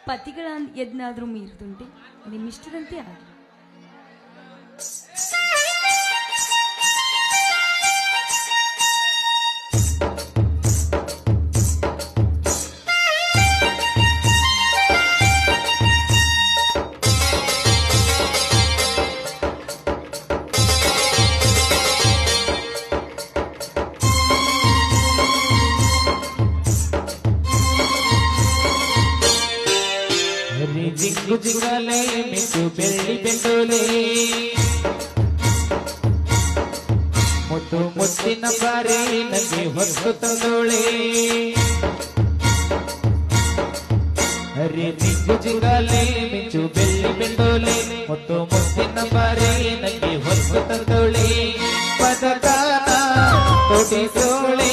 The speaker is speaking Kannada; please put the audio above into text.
ಪತಿಗಳ ಯಜ್ಞಾದ್ರೂ ಮೀರಿದುಂಟೆ ನಿಮ್ಮಿಷ್ಟದಂತೆ ಆಗಲಿ. ಜಿಂಗು ಜಿಂಗಲೆ ಮಿಂಚು ಬೆಳ್ಳಿ ಬೆಂಡೋಲೆ ಮುತ್ತು ಮುತ್ತಿನ ಬಾರಿ ನನಗೆ ಹೊತ್ತು ತಂದೋಳೆ. ಹರಿ ಜಿಂಗು ಜಿಂಗಲೆ ಮಿಂಚು ಬೆಳ್ಳಿ ಬೆಂಡೋಲೆ ಮುತ್ತು ಮುತ್ತಿನ ಬಾರಿ ನನಗೆ ಹೊತ್ತು ತಂದೋಳೆ. ಪದಕಾನ ತೊಡಿಸೋಳೆ